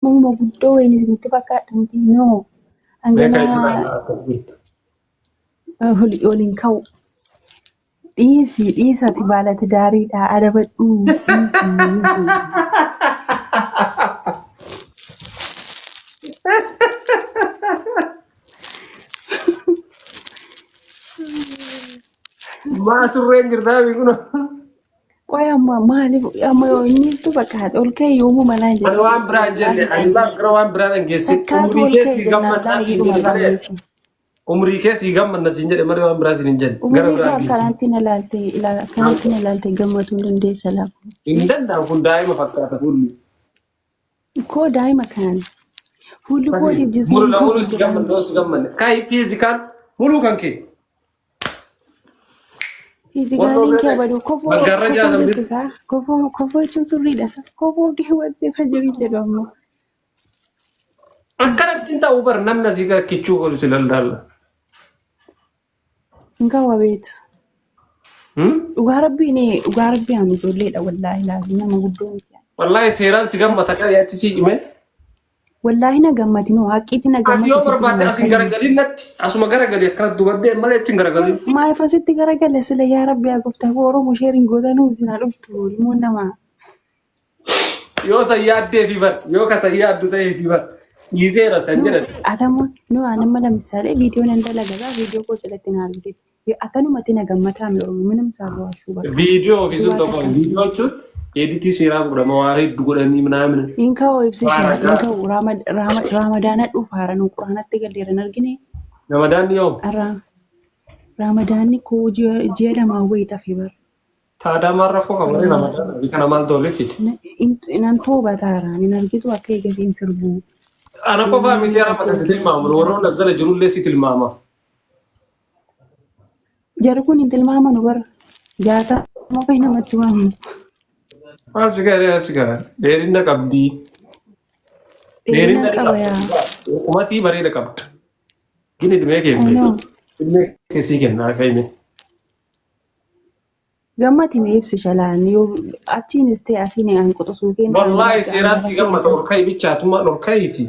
Mama guddoo wayini isinitti fakkaadhamti noo hanganaa waliin ka'u dhiisati baalati daariidha adabadhu dhiisi. Masurreen jirtaa beekuna. Qoy amma maaliif amma innis tu fakkaata ol ka'e yoomuu manaan jedhu. Ani waan biraa jenne ani gara waan biraa dhangeessi. Umrii keessi gammanna siin jedhe malee waan biraa siin hin jenne. Gara biraa akkanatti na ilaalte gammachuu hin dandeessa lafa. Hin danda'u kun daa'ima fakkaata fuulli. Koo daa'ima kana fuulli kootiif jismu. Muluu si gammanna si gammanne. Kaayi fiizikaal muluu kan kee. Fiizikaalii kee baduu kofoo jettusaa kofoo jechuun sirriidha isaa kofoo kee wanti fayyadu jedhamu. Akkanatti ta'uu bar namni asii gara kichuu godhu si daldala. Ngaa wabeet. Dhugaa rabbiin ani ijoolleedha wallaahi laazim nama guddoo miti. Wallaahi seeraan si gammata kan yaachisii hime. Wallaahi na gammatinoo haqqiitti na gammati. Yoo barbaadde asiin garagalin natti asuma garagalii akkanatti dubaddee malee achiin garagalin. Maaf asitti garagale sila yaa rabbi yaa gooftaa Oromoo sheeriin gootanuu sinaa dhuftu ilmoon namaa. Yoo sayyaaddee fi bar yoo ka sayyaaddu ta'ee fi bar. Gizeera san jedhati. Atama no anama lamisale video nan dalagaa video ko jalatti na argite. Akkanumatti na gammataa mi Oromoo minam saalu ashuu bakka. Video ofiisu tokko video jechuun editii seeraa godhama waa hedduu godhanii minaamin. Inka ibsisha inka Ramadana dhufaara nu Quraanatti galleeran argine. Ramadaan yoo. Ramadaan ko ji'a lama wayita fi bar. Taadaa marra foka bare Ramadaan bikana maal tolletti. Nan tooba taaraan in argitu akka eegasiin sirbu. Ana kophaa miti yaa rabbata si tilmaamu warroon lazzala jirullee si tilmaama. Jarri kun hin tilmaaman bar jaata mafay namatti waamu. Maal si garaa dheerina qabdii. Dheerina qaba yaa. Umatii bareeda qabda. Gini dhimee keessa. Dhimee keessii kennaa ka'ime. Gammati mee ibsi shalaan yoo achiinis ta'e asiin aan qotusuu kenna. Wallaahi seeraan si gammata ol ka'ii bichaatuma ol ka'iiti.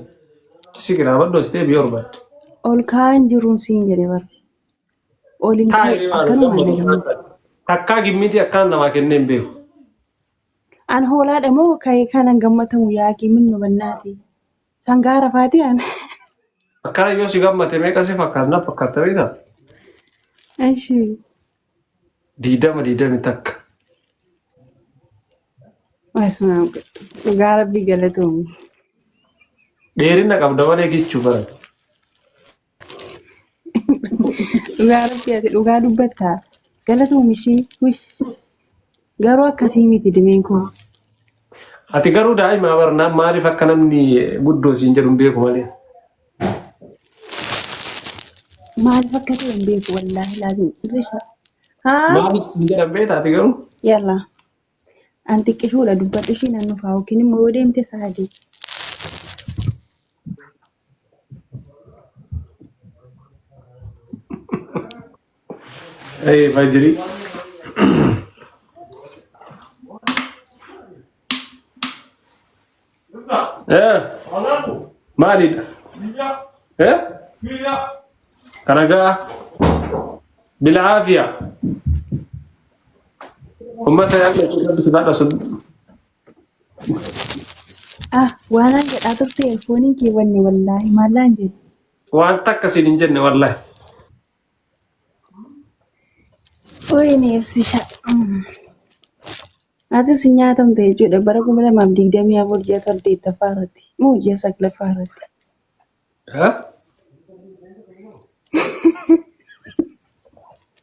Sigira baddo stee biyor bad. Ol kaan jiruun siin jedhe bar. Olin akkanuma nagamata. Akka gimmiti akkaan namaa kenneen beeku. An hoolaadha moo ka'ee kanan gammatamu yaaqii minnu bannaati. Sangaara faati an. Akkana yoo si gammate meeqa si fakkaatna fakkaata beektaa? Ashi. Diidami takka. Asuma dhugaa rabbii galatoomuu. Dheerina qabda malee gichuu barate. Dhugaa rabbii ati dhugaa dubbattaa galatoomishii wish garuu akkasii miti dimeen kun. Ati garuu daa'ima barnaa maaliif akka namni guddoo siin jedhu hin beeku malee. Maaliif akka ta'e hin beeku wallaahi laazim irrisha. Maaliif siin jedhan beektaa ati garuu? Yalla. An xiqqishuudha dubbadhu ishii nan dhufaa yookiin immoo yoo deemte saadii. Hey, Fajri. Maalidha? Kanagaa bil'aafiya. Ummata yaadda cuuqatti sifaadha sun. Waanaan jedhaa turte fooniin kee wanne wallaahi maallaan jedhu. Waan takkasiin hin jenne wallaahi. Neefsisha. Ati si nyaatamte jechuudha bara 2024 ji'a 8ffaa irratti moo ji'a 9ffaa irratti.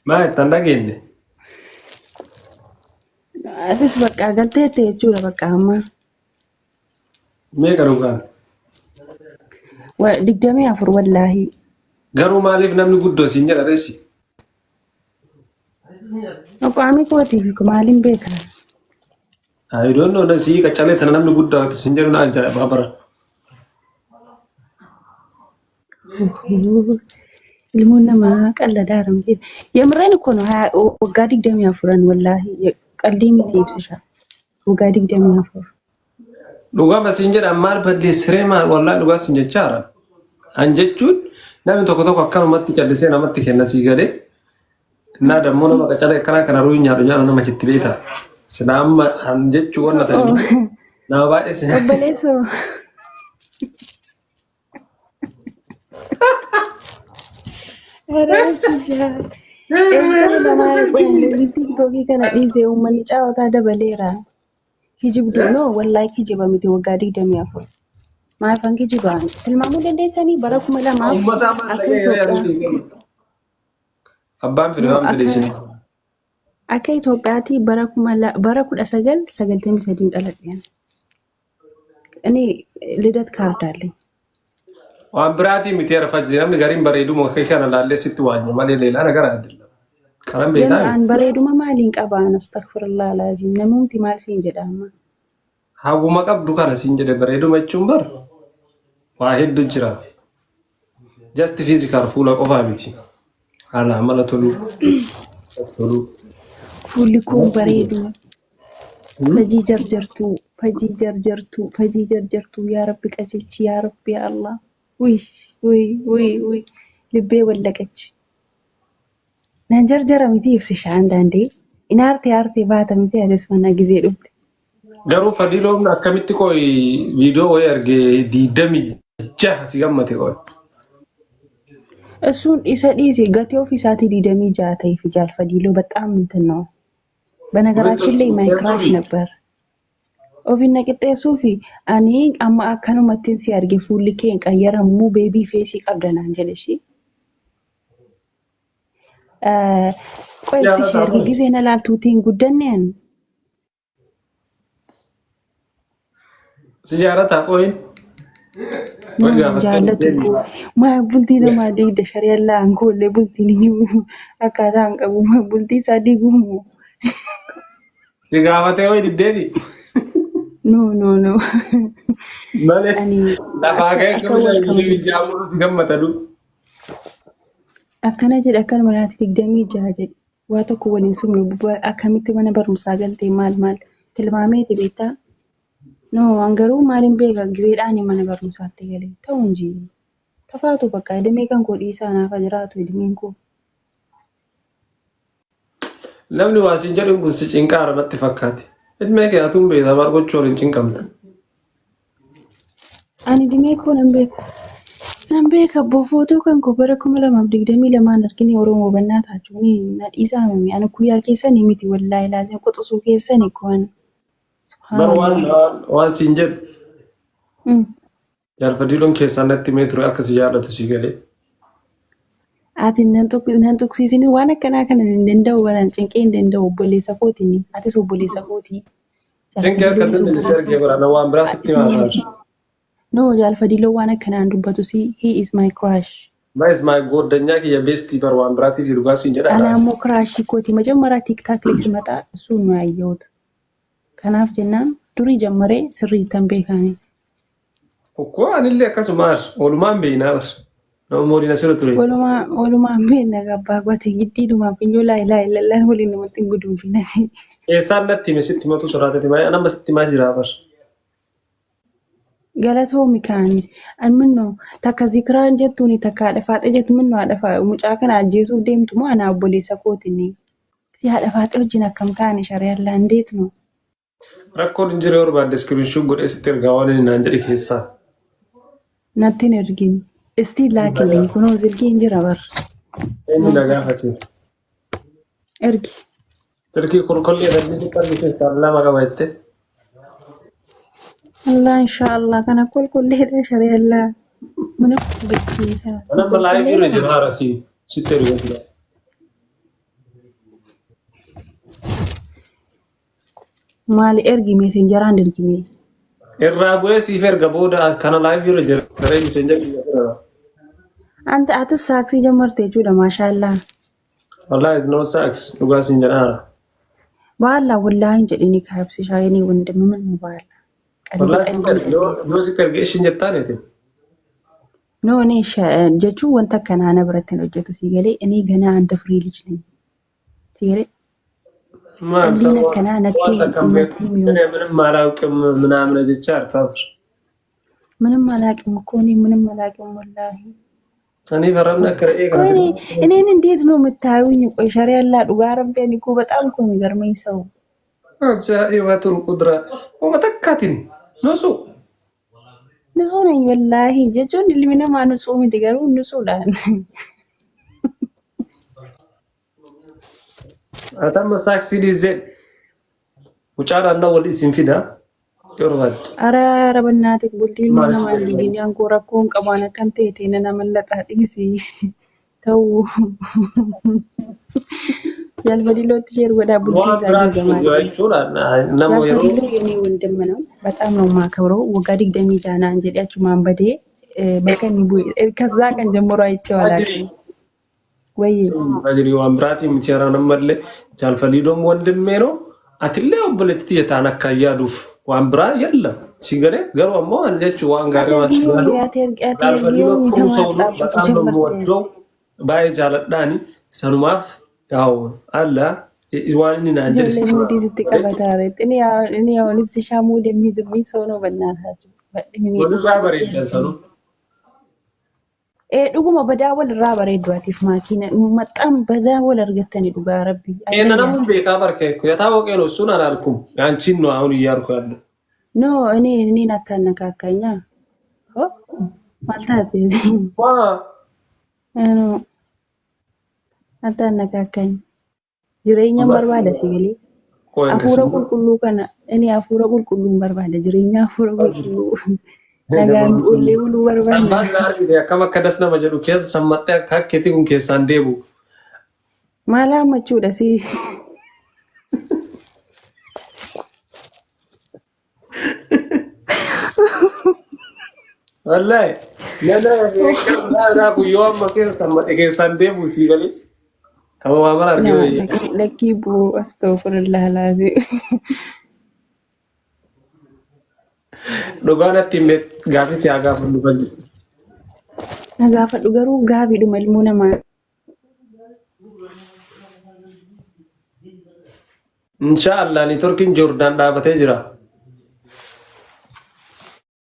Maal ittaan dhageenye? Atis bakka galteette jechuudha bakka amma. Meeqa dhugaan? 24 wallaahi. Garuu maaliif namni guddoo siin jedha reessi? Qaamni kootiif maaliin beekaa? I don't know. Nasi kacale tanah namni guddaa siin jedhu na ajaa'iba bara. Ilmoon namaa qalladaa ramtee. Yemirreen kun waggaa 24 wallaahi qalbii miti ibsisha. Waggaa 24. Dhugaa basiin jedha maal balleessiree maal wallahi dhugaa siin jechaara. An jechuun namni tokko akkanumatti callisee namatti kenna sii galee. Naa dammoo nama qacalee akkana kana ruu nyaadhu nyaadhu nama chitti beeta. Sina amma an jechuu wanna ta'e nama baay'ee sin. Obboleessoo. Harasi jaa. Eessa namaa qoyanii tiktokii kana dhiisee uummanni caawwataa dabaleera. Kijibduu noo wallahi kijiba miti waggaa 24. Maafan kijibaan tilmaamuu dandeessanii bara 2000 akka Itoophiyaa. Abbaan fide waan fide isin. Akka Itoophiyaatti bara 1993 dhaladheen. Ani lidat kaardaalee. Waan biraatii miti arfaa jirti namni gariin bareeduma akka kana laallee sitti waanya malee leelaa nagara adilla. Kanan beekaa. An bareeduma maaliin qabaan astaghfirullah laazim namumti maal siin jedhama. Hawwuma qabdu kana siin jedhe bareeduma jechuun bar waa hedduu jira. Just physical fuula qofaa miti. Haala amala toluu. Fuulli kun bareedu. Fajii jarjartuu yaa Rabbi qajeelchi yaa Rabbi yaa Allah. Wuy libbee wallaqachi. Nan jarjara miti ibsisha andaandee. Inaartee baata miti adeesfannaa gizee dhufte. Garuu Fadiloon akkamitti qoy viidiyoo wayii argee 26 si gammate qoy. እሱን ኢሰዲስ ገቴ ኦፊሳቲ ዲደሚ ጃታይ ፍጃል ፈዲሎ በጣም እንትን ነው። በነገራችን ላይ ማይክራሽ ነበር ኦፊና ቅጤ ሱፊ አኒ አማ አከኑ መትን ሲያርጌ ፉልኬን ቀየረሙ ቤቢ ፌሲ ቀብደና አንጀለሺ ቆይሲ ሲያርጌ ጊዜ ነላልቱቲን ጉደነን ሲጃራታ ቆይን Ma bultii namaa deegda shari'allaa ankoollee bultiin iyyuu akkaataa hin qabu bultii isaa diiguumoo. Si gaafatee ho'i diddeeni? No. Malee lafaa ka'e akkamitti ijaamuru si gammadadu? Akkana jedhe akkana manaatti 26 jedhe waa tokko waliin sumnu akkamitti mana barumsaa galtee maal tilmaameeti beektaa? No, angaruu maaliin beeka gizeedhaan mana barumsaatti galee ta'uun jiru. Tafaatu bakka edemee kan godhii isaanaaf jiraatu edemeen koo. Namni waa siin jedhu kun si cinqaara natti fakkaate. Edmee keeyatuun beektaa maal gochuun hin cinqamta. Ani edemee koo nan beeka bofootoo kan koo bara 2022 argine Oromoo bannaa taachuun na dhiisaa mimi ani guyyaa keessanii miti wallaahi laazim qoxisuu keessanii koon. Waan siin jedhu Fadiloon keessaa natti mee ture akka si jaallatu si galee. Ati nan tuqsiisin waan akkanaa kana hin danda'u baran cinqee hin danda'u obboleessa kootiin atis obboleessa kootii. Cinqee akka dandeesse argee barana waan biraa sitti maasaa. No, Fadiloo waan akkanaan dubbatu he is my crush. Is my goddanyaa kiyya beestii bar waan biraatiif dhugaa siin jedha. Ana ammoo crushii kooti majammaraa tiktaak lees maxaa sun nu ayyoota. Kanaaf jennaan durii jammaree sirriittan beekanii. Okkoo anillee akkasumas walumaan beeknaa bar. Nama moodina sirra ture. Walumaan beekna gabbaa gootee giddiidhumaa finyoo laayilaan waliin namatti hin guduunfinati. Eessaan natti hime sitti matu soraatati malee anamma sitti maa jiraa bar. Galatoomi kaani an minnoo takka zikiraan jettuuni takka haadha faaxee jettu minnoo haadha faaxee mucaa kana ajjeesuuf deemtu moo ana obboleessa kootiin si haadha faaxee wajjin akkam taane shari'allaa hindeet noo. Rakkoon hin jirre barbaadde iskiriinshuun godhee sitti ergaa waan inni naan jedhe keessaa. Natti hin ergin. Istiin laakillee kunoo zilkiin jira bar. Eenyu na gaafate? Ergi. Silkii qulqulluu ergi qarbi keessaa lama qaba jettee. Allah inshallah kana qulqulleedha shari'allaa. Mana beeksisaa. Nama laayifii irra jira haara sitti erga jira. Maali ergi meesenjaraan ergime. Irraa bu'ee siif erga booda kana laayifii irra jira. Daree meesenjarii. Anta atis saaksii jammartee jechuudha maashaallah. Wallahi is no saaks dhugaa siin jedhaara. Baala wallaahi hin jedhini kaabsi shaayinii wandamma mannu baala. Wallahi yoo sitti erga ishiin jettaaniti. No ne jechuun wanta akkanaa na biratti hin hojjetu si galee inni ganaa handa firii lijni. Si galee. ማን ቀልዲን ሰው አከና ዋን ተከምቤት ነቲ እኔ ሚወስ ምንም አላውቅም ምናምን እጅቻ አርታብር ምንም አላውቅም እኮ እኔ ምንም አላውቅም ወላሂ። እኔ ፈረምና ከረኤ ቆይ ጋር እኔን እንዴት ነው የምታዩኝ? ቆይ ሸሪያላ ዱጋ ረቢያን እኮ በጣም እኮ የሚገርመኝ ሰው አጃኢባቱል ቁድራ ወመተካቲን ንጹ ንጹህ ነኝ ወላሂ ጀጆን ልሚነ ማንጹህ ምትገሩ ንጹህ ዳን አታም ሳክሲዲ ዘ ውጫዳና ወል ሲንፊዳ ይርባድ አረ በእናትህ ቡልቲል ምን ማለት ግን ያንኮራኮን ቀባነ ከንተ የቴነና መለጣ ዲሲ ተው ያልበዲሎት ሼር ወዳ ቡልቲ ዛሬ ገማል ያልበዲሎ የኔ ወንድም ነው። በጣም ነው ማከብረው። ወጋ ዲግደሚ ጃና እንጀዳችሁ ማንበዴ በከኒ ከዛ ቀን ጀምሮ አይቼው አላውቅም። ወይ ባጅሪ ወምራቲ ምቸራ ነመለ ጃልፈሊዶም ወንድሜ ነው። አትለ ወብለቲ የታነካ ያዱፍ ዋንብራ የለም ሲገደ ገሮሞ አንጀቹ ዋንጋሪ ዋስላሉ ጃልፈሊዶ ሰው በጣም ነው ወዶ ባይ ጃለዳኒ ሰኑማፍ ያው አላ ይዋንኒ ናንጀልስ ሙዲ ስትቀበታረ እኔ ያው ልብስ ሻሙድ የሚዝብኝ ሰው ነው። በእናታችሁ ወዱ ጋር ይደሰሉ ዱጉማ በዳወል ራ በሬዷቲፍ ማኪና መጣም በዳወል አርገተኒ ዱጋ ረቢ እነናም ቤካ በርከይኩ የታወቀ ነው። እሱን አላልኩም ያንቺን ነው አሁን እያልኩ ያለው ኖ እኔን አታነካካኛ ኦ ማልታት ዋ አኖ አታነካካኝ ጅሬኛ በርባደ ሲገሊ አፉረ ቁልቁሉ ከና እኔ አፉረ ቁልቁሉ በርባደ ጅሬኛ አፉረ ቁልቁሉ nagaan ullee buluu barbaanna. Ammas gaariidha akkam akka dasna jedhu keessa sammattee akka keetii kun keessaan deebu. Maal hammachuudha si? Wallahi nana guyyoo amma keessaan deebu si galee. Kama waa mara argee lakkii buu astaghfirullah laazee. Dhugaanatti himee gaaffii si haa gaafannu falli. Na gaafadhu garuu gaafiidhuma ilmoo namaa. Inshaallah ni Turkiin Joordaan dhaabatee jira.